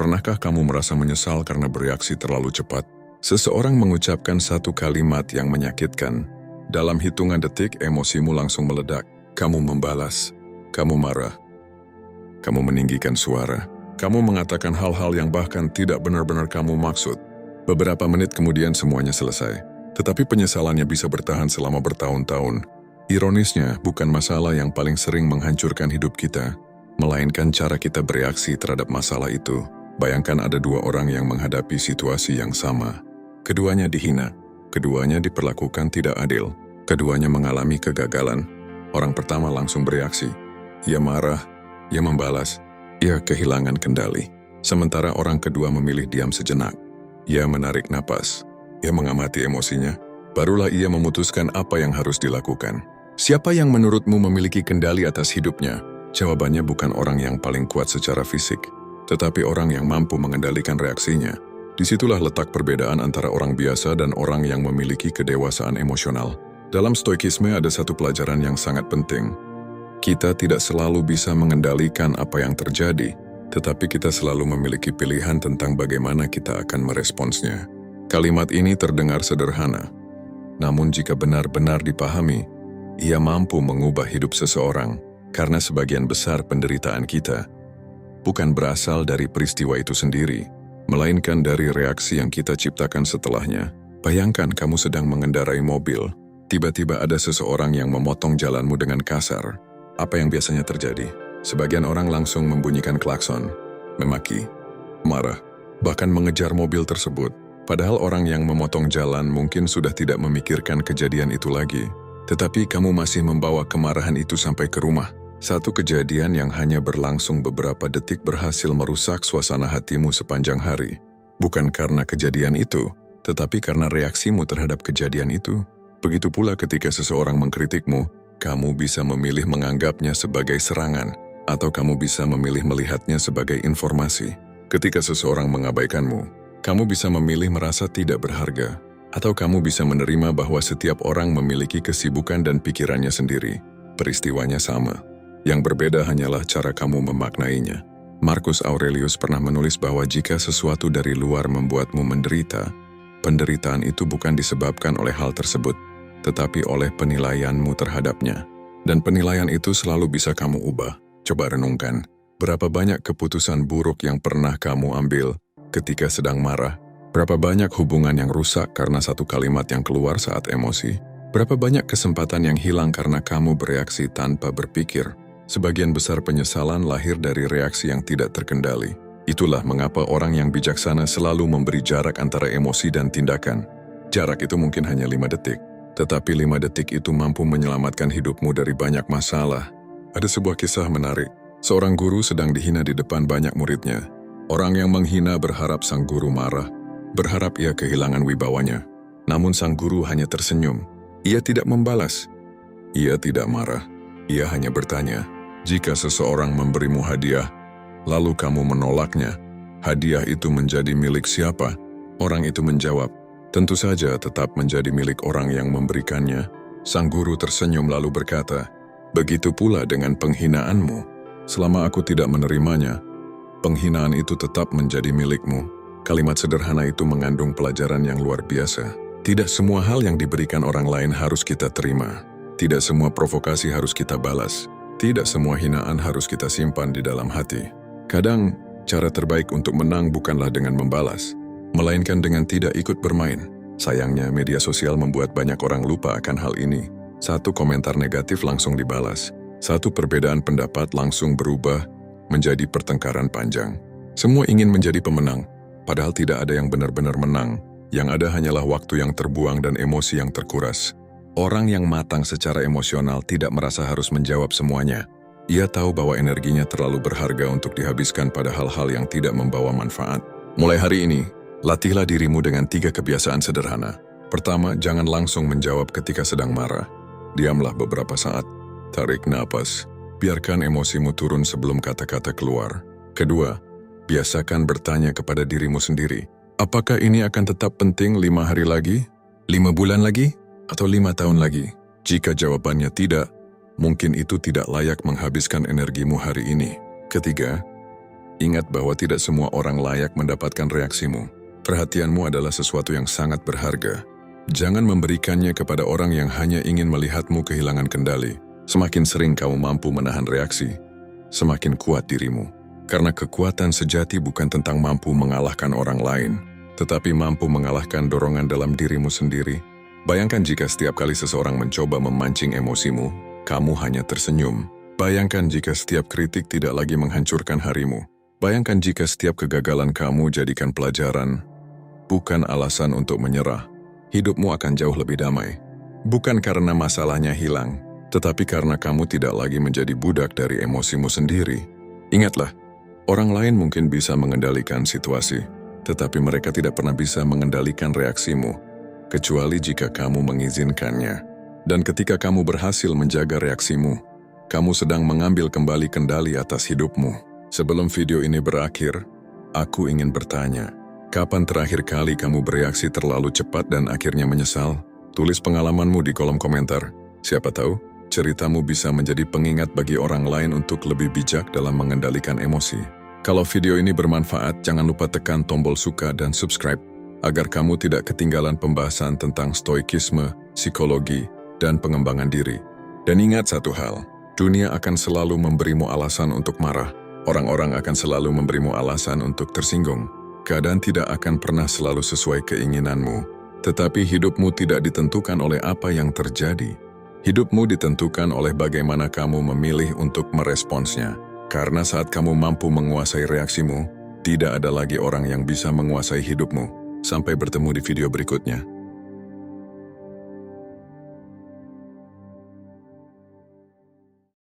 Pernahkah kamu merasa menyesal karena bereaksi terlalu cepat? Seseorang mengucapkan satu kalimat yang menyakitkan. Dalam hitungan detik, emosimu langsung meledak. Kamu membalas, kamu marah, kamu meninggikan suara, kamu mengatakan hal-hal yang bahkan tidak benar-benar kamu maksud. Beberapa menit kemudian semuanya selesai. Tetapi penyesalannya bisa bertahan selama bertahun-tahun. Ironisnya, bukan masalah yang paling sering menghancurkan hidup kita, melainkan cara kita bereaksi terhadap masalah itu. Bayangkan ada dua orang yang menghadapi situasi yang sama. Keduanya dihina, keduanya diperlakukan tidak adil, keduanya mengalami kegagalan. Orang pertama langsung bereaksi. Ia marah, ia membalas, ia kehilangan kendali. Sementara orang kedua memilih diam sejenak. Ia menarik napas, ia mengamati emosinya, barulah ia memutuskan apa yang harus dilakukan. Siapa yang menurutmu memiliki kendali atas hidupnya? Jawabannya bukan orang yang paling kuat secara fisik, tetapi orang yang mampu mengendalikan reaksinya. Disitulah letak perbedaan antara orang biasa dan orang yang memiliki kedewasaan emosional. Dalam stoikisme ada satu pelajaran yang sangat penting. Kita tidak selalu bisa mengendalikan apa yang terjadi, tetapi kita selalu memiliki pilihan tentang bagaimana kita akan meresponsnya. Kalimat ini terdengar sederhana, namun jika benar-benar dipahami, ia mampu mengubah hidup seseorang, karena sebagian besar penderitaan kita bukan berasal dari peristiwa itu sendiri, melainkan dari reaksi yang kita ciptakan setelahnya. Bayangkan kamu sedang mengendarai mobil, tiba-tiba ada seseorang yang memotong jalanmu dengan kasar. Apa yang biasanya terjadi? Sebagian orang langsung membunyikan klakson, memaki, marah, bahkan mengejar mobil tersebut. Padahal orang yang memotong jalan mungkin sudah tidak memikirkan kejadian itu lagi. Tetapi kamu masih membawa kemarahan itu sampai ke rumah. Satu kejadian yang hanya berlangsung beberapa detik berhasil merusak suasana hatimu sepanjang hari. Bukan karena kejadian itu, tetapi karena reaksimu terhadap kejadian itu. Begitu pula ketika seseorang mengkritikmu, kamu bisa memilih menganggapnya sebagai serangan, atau kamu bisa memilih melihatnya sebagai informasi. Ketika seseorang mengabaikanmu, kamu bisa memilih merasa tidak berharga, atau kamu bisa menerima bahwa setiap orang memiliki kesibukan dan pikirannya sendiri. Peristiwanya sama. Yang berbeda hanyalah cara kamu memaknainya. Marcus Aurelius pernah menulis bahwa jika sesuatu dari luar membuatmu menderita, penderitaan itu bukan disebabkan oleh hal tersebut, tetapi oleh penilaianmu terhadapnya. Dan penilaian itu selalu bisa kamu ubah. Coba renungkan, berapa banyak keputusan buruk yang pernah kamu ambil ketika sedang marah? Berapa banyak hubungan yang rusak karena satu kalimat yang keluar saat emosi? Berapa banyak kesempatan yang hilang karena kamu bereaksi tanpa berpikir? Sebagian besar penyesalan lahir dari reaksi yang tidak terkendali. Itulah mengapa orang yang bijaksana selalu memberi jarak antara emosi dan tindakan. Jarak itu mungkin hanya 5 detik, tetapi 5 detik itu mampu menyelamatkan hidupmu dari banyak masalah. Ada sebuah kisah menarik. Seorang guru sedang dihina di depan banyak muridnya. Orang yang menghina berharap sang guru marah, berharap ia kehilangan wibawanya. Namun sang guru hanya tersenyum. Ia tidak membalas. Ia tidak marah. Ia hanya bertanya, jika seseorang memberimu hadiah, lalu kamu menolaknya, hadiah itu menjadi milik siapa? Orang itu menjawab, tentu saja tetap menjadi milik orang yang memberikannya. Sang guru tersenyum lalu berkata, begitu pula dengan penghinaanmu. Selama aku tidak menerimanya, penghinaan itu tetap menjadi milikmu. Kalimat sederhana itu mengandung pelajaran yang luar biasa. Tidak semua hal yang diberikan orang lain harus kita terima. Tidak semua provokasi harus kita balas. Tidak semua hinaan harus kita simpan di dalam hati. Kadang, cara terbaik untuk menang bukanlah dengan membalas, melainkan dengan tidak ikut bermain. Sayangnya, media sosial membuat banyak orang lupa akan hal ini. Satu komentar negatif langsung dibalas. Satu perbedaan pendapat langsung berubah menjadi pertengkaran panjang. Semua ingin menjadi pemenang, padahal tidak ada yang benar-benar menang. Yang ada hanyalah waktu yang terbuang dan emosi yang terkuras. Orang yang matang secara emosional tidak merasa harus menjawab semuanya. Ia tahu bahwa energinya terlalu berharga untuk dihabiskan pada hal-hal yang tidak membawa manfaat. Mulai hari ini, latihlah dirimu dengan 3 kebiasaan sederhana. Pertama, jangan langsung menjawab ketika sedang marah. Diamlah beberapa saat. Tarik napas. Biarkan emosimu turun sebelum kata-kata keluar. Kedua, biasakan bertanya kepada dirimu sendiri. Apakah ini akan tetap penting 5 hari lagi? 5 bulan lagi? Atau 5 tahun lagi? Jika jawabannya tidak, mungkin itu tidak layak menghabiskan energimu hari ini. Ketiga, Ingat bahwa tidak semua orang layak mendapatkan reaksimu. Perhatianmu adalah sesuatu yang sangat berharga. Jangan memberikannya kepada orang yang hanya ingin melihatmu kehilangan kendali. Semakin sering kamu mampu menahan reaksi, semakin kuat dirimu. Karena kekuatan sejati bukan tentang mampu mengalahkan orang lain, tetapi mampu mengalahkan dorongan dalam dirimu sendiri. Bayangkan jika setiap kali seseorang mencoba memancing emosimu, kamu hanya tersenyum. Bayangkan jika setiap kritik tidak lagi menghancurkan harimu. Bayangkan jika setiap kegagalan kamu jadikan pelajaran, bukan alasan untuk menyerah. Hidupmu akan jauh lebih damai. Bukan karena masalahnya hilang, tetapi karena kamu tidak lagi menjadi budak dari emosimu sendiri. Ingatlah, orang lain mungkin bisa mengendalikan situasi, tetapi mereka tidak pernah bisa mengendalikan reaksimu, kecuali jika kamu mengizinkannya. Dan ketika kamu berhasil menjaga reaksimu, kamu sedang mengambil kembali kendali atas hidupmu. Sebelum video ini berakhir, aku ingin bertanya, kapan terakhir kali kamu bereaksi terlalu cepat dan akhirnya menyesal? Tulis pengalamanmu di kolom komentar. Siapa tahu, ceritamu bisa menjadi pengingat bagi orang lain untuk lebih bijak dalam mengendalikan emosi. Kalau video ini bermanfaat, jangan lupa tekan tombol suka dan subscribe, agar kamu tidak ketinggalan pembahasan tentang stoikisme, psikologi, dan pengembangan diri. Dan ingat satu hal, dunia akan selalu memberimu alasan untuk marah. Orang-orang akan selalu memberimu alasan untuk tersinggung. Keadaan tidak akan pernah selalu sesuai keinginanmu, tetapi hidupmu tidak ditentukan oleh apa yang terjadi. Hidupmu ditentukan oleh bagaimana kamu memilih untuk meresponsnya. Karena saat kamu mampu menguasai reaksimu, tidak ada lagi orang yang bisa menguasai hidupmu. Sampai bertemu di video berikutnya.